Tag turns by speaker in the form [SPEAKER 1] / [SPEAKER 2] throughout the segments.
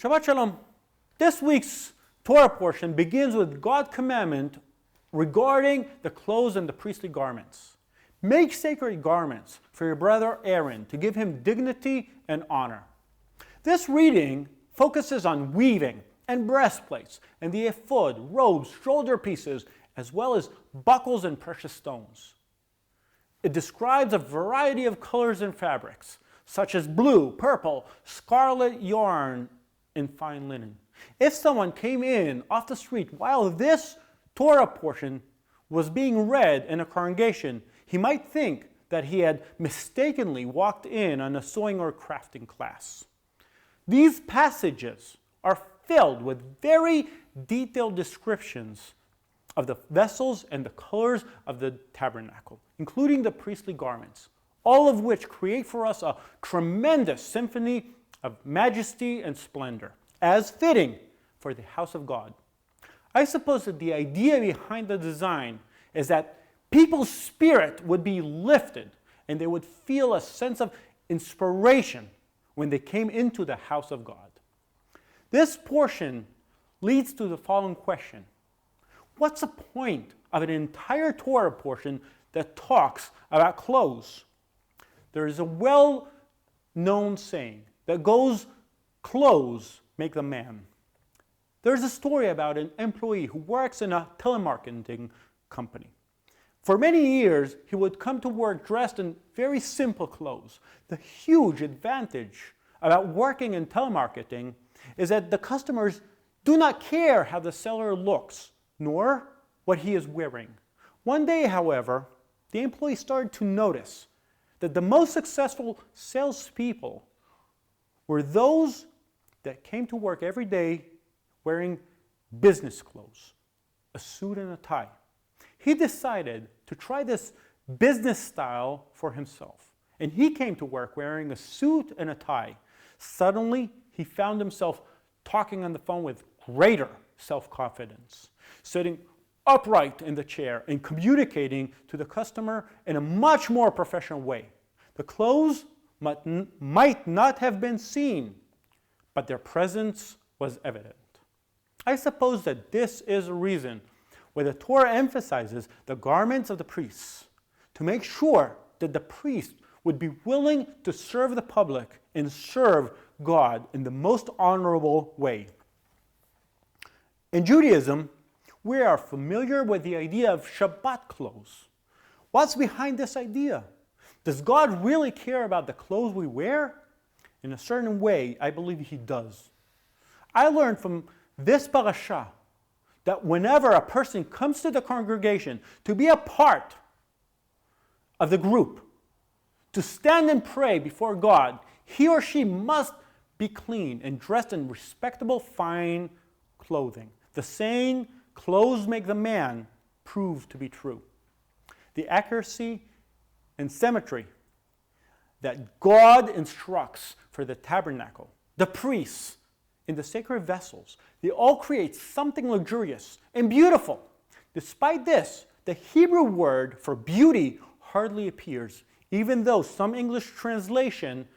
[SPEAKER 1] Shabbat Shalom. This week's Torah portion begins with God's commandment regarding the clothes and the priestly garments. Make sacred garments for your brother Aaron to give him dignity and honor. This reading focuses on weaving and breastplates and the ephod, robes, shoulder pieces, as well as buckles and precious stones. It describes a variety of colors and fabrics, such as blue, purple, scarlet yarn, and fine linen. If someone came in off the street while this Torah portion was being read in a congregation, he might think that he had mistakenly walked in on a sewing or crafting class. These passages are filled with very detailed descriptions of the vessels and the colors of the tabernacle, including the priestly garments, all of which create for us a tremendous symphony of majesty and splendor, as fitting for the house of God. I suppose that the idea behind the design is that people's spirit would be lifted and they would feel a sense of inspiration when they came into the house of God. This portion leads to the following question. What's the point of an entire Torah portion that talks about clothes? There is a well-known saying that goes, clothes make the man. There's a story about an employee who works in a telemarketing company. For many years, he would come to work dressed in very simple clothes. The huge advantage about working in telemarketing is that the customers do not care how the seller looks, nor what he is wearing. One day, however, the employee started to notice that the most successful salespeople were those that came to work every day wearing business clothes, a suit and a tie. He decided to try this business style for himself, and he came to work wearing a suit and a tie. Suddenly, he found himself talking on the phone with greater self-confidence, sitting upright in the chair and communicating to the customer in a much more professional way. The clothes might not have been seen, but their presence was evident. I suppose that this is a reason why the Torah emphasizes the garments of the priests, to make sure that the priest would be willing to serve the public and serve God in the most honorable way. In Judaism, we are familiar with the idea of Shabbat clothes. What's behind this idea? Does God really care about the clothes we wear? In a certain way, I believe He does. I learned from this parasha that whenever a person comes to the congregation to be a part of the group, to stand and pray before God, he or she must be clean and dressed in respectable, fine clothing. The saying, clothes make the man, proved to be true. The accuracy and symmetry that God instructs for the tabernacle, the priests, in the sacred vessels, they all create something luxurious and beautiful. Despite this, the Hebrew word for beauty hardly appears, even though some English translation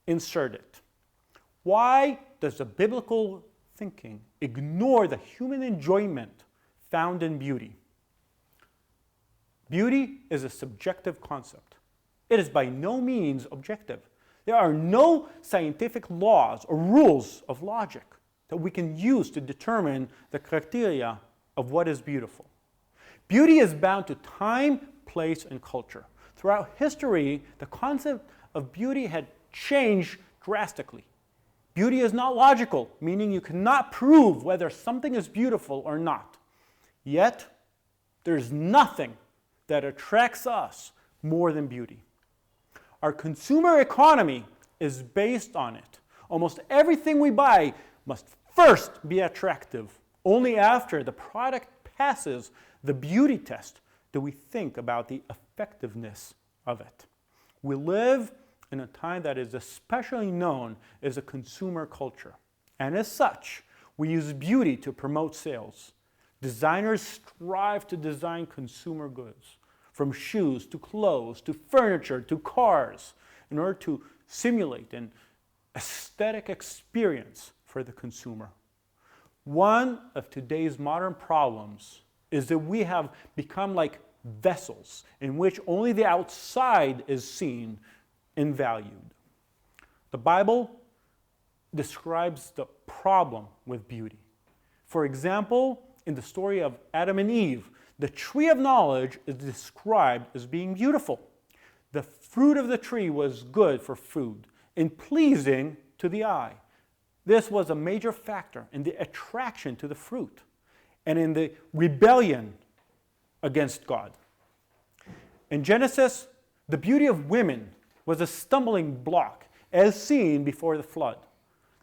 [SPEAKER 1] insert it. Why does the biblical thinking ignore the human enjoyment found in beauty? Beauty is a subjective concept. It is by no means objective. There are no scientific laws or rules of logic that we can use to determine the criteria of what is beautiful. Beauty is bound to time, place, and culture. Throughout history, the concept of beauty had changed drastically. Beauty is not logical, meaning you cannot prove whether something is beautiful or not. Yet, there's nothing that attracts us more than beauty. Our consumer economy is based on it. Almost everything we buy must first be attractive. Only after the product passes the beauty test do we think about the effectiveness of it. We live in a time that is especially known as a consumer culture. And as such, we use beauty to promote sales. Designers strive to design consumer goods, from shoes to clothes to furniture to cars, in order to simulate an aesthetic experience for the consumer. One of today's modern problems is that we have become like vessels in which only the outside is seen and valued. The Bible describes the problem with beauty. For example, in the story of Adam and Eve, the tree of knowledge is described as being beautiful. The fruit of the tree was good for food and pleasing to the eye. This was a major factor in the attraction to the fruit and in the rebellion against God. In Genesis, the beauty of women was a stumbling block as seen before the flood.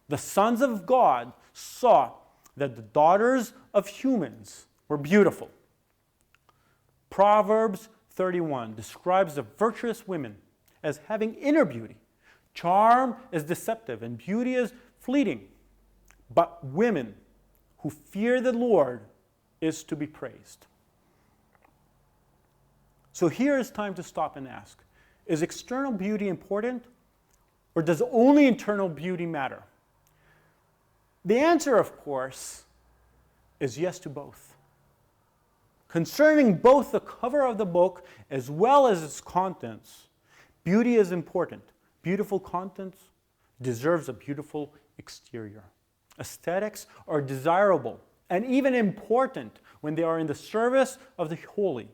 [SPEAKER 1] The sons of God saw that the daughters of humans were beautiful. Proverbs 31 describes the virtuous women as having inner beauty. Charm is deceptive and beauty is fleeting. But women who fear the Lord is to be praised. So here is time to stop and ask, is external beauty important, or does only internal beauty matter? The answer, of course, is yes to both. Concerning both the cover of the book as well as its contents, beauty is important. Beautiful contents deserves a beautiful exterior. Aesthetics are desirable and even important when they are in the service of the holy.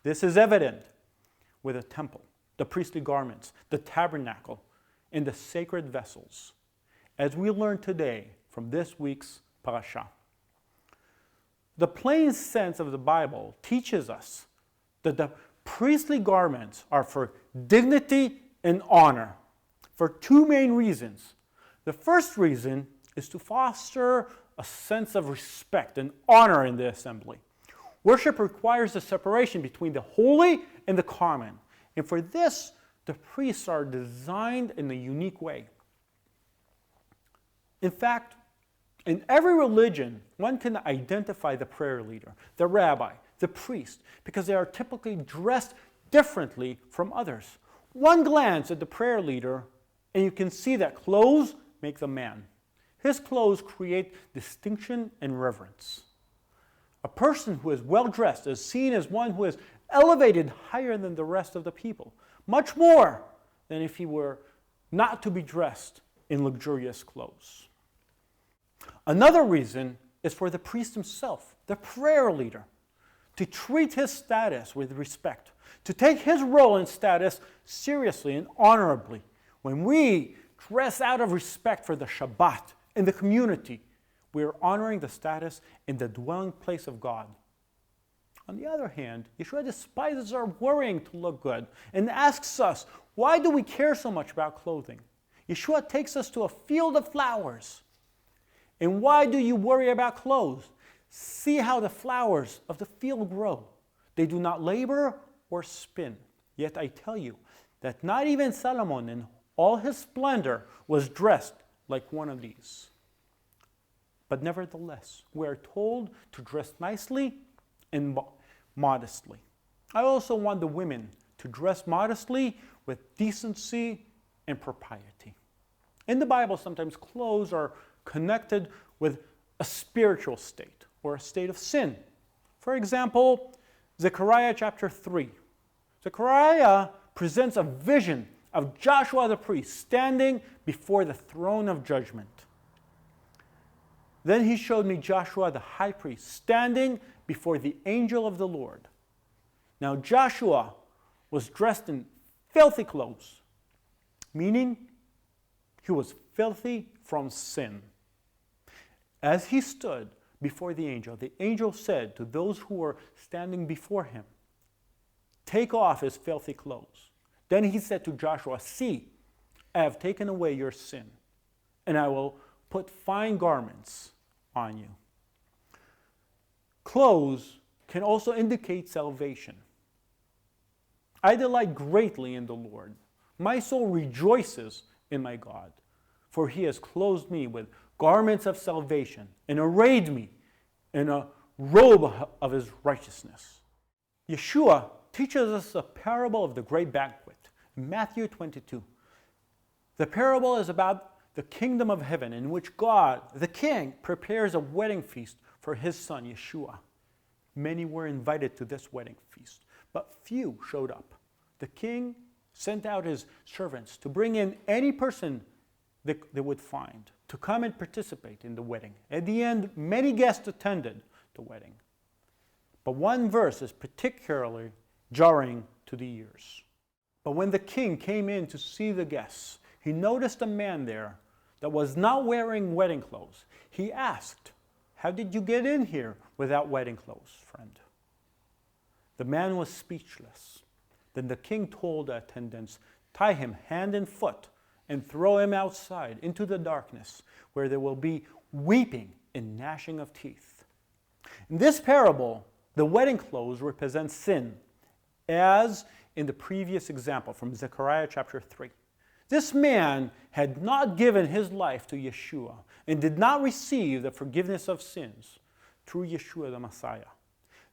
[SPEAKER 1] This is evident with the temple, the priestly garments, the tabernacle, and the sacred vessels, as we learn today from this week's parasha. The plain sense of the Bible teaches us that the priestly garments are for dignity and honor for two main reasons. The first reason is to foster a sense of respect and honor in the assembly. Worship requires a separation between the holy and the common, and for this, the priests are designed in a unique way. In fact, in every religion, one can identify the prayer leader, the rabbi, the priest, because they are typically dressed differently from others. One glance at the prayer leader, and you can see that clothes make the man. His clothes create distinction and reverence. A person who is well dressed is seen as one who is elevated higher than the rest of the people, much more than if he were not to be dressed in luxurious clothes. Another reason is for the priest himself, the prayer leader, to treat his status with respect, to take his role and status seriously and honorably. When we dress out of respect for the Shabbat and the community, we are honoring the status in the dwelling place of God. On the other hand, Yeshua despises our worrying to look good and asks us, why do we care so much about clothing? Yeshua takes us to a field of flowers. And why do you worry about clothes? See how the flowers of the field grow. They do not labor or spin. Yet I tell you that not even Solomon in all his splendor was dressed like one of these. But nevertheless, we are told to dress nicely and modestly. I also want the women to dress modestly with decency and propriety. In the Bible, sometimes clothes are connected with a spiritual state or a state of sin. For example, Zechariah chapter 3. Zechariah presents a vision of Joshua the priest standing before the throne of judgment. Then he showed me Joshua the high priest standing before the angel of the Lord. Now Joshua was dressed in filthy clothes, meaning he was filthy from sin. As he stood before the angel said to those who were standing before him, "Take off his filthy clothes." Then he said to Joshua, "See, I have taken away your sin, and I will put fine garments on you." Clothes can also indicate salvation. I delight greatly in the Lord. My soul rejoices in my God, for he has clothed me with garments of salvation and arrayed me in a robe of his righteousness. Yeshua teaches us a parable of the great banquet in Matthew 22. The parable is about the kingdom of heaven in which God, the King, prepares a wedding feast for his son, Yeshua. Many were invited to this wedding feast, but few showed up. The king sent out his servants to bring in any person they would find to come and participate in the wedding. At the end, many guests attended the wedding. But one verse is particularly jarring to the ears. But when the king came in to see the guests, he noticed a man there that was not wearing wedding clothes. He asked, "How did you get in here without wedding clothes, friend?" The man was speechless. Then the king told the attendants, "Tie him hand and foot and throw him outside into the darkness, where there will be weeping and gnashing of teeth." In this parable, the wedding clothes represent sin, as in the previous example from Zechariah chapter 3. This man had not given his life to Yeshua and did not receive the forgiveness of sins through Yeshua the Messiah.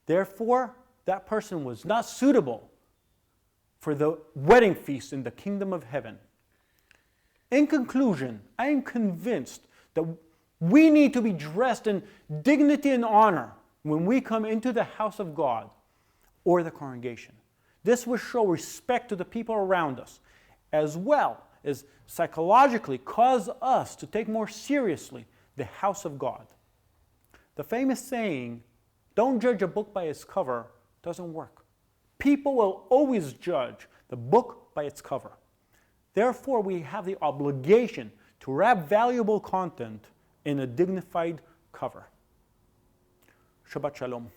[SPEAKER 1] Therefore, that person was not suitable for the wedding feast in the kingdom of heaven. In conclusion, I am convinced that we need to be dressed in dignity and honor when we come into the house of God or the congregation. This will show respect to the people around us, as well as psychologically cause us to take more seriously the house of God. The famous saying, "Don't judge a book by its cover," doesn't work. People will always judge the book by its cover. Therefore, we have the obligation to wrap valuable content in a dignified cover. Shabbat Shalom.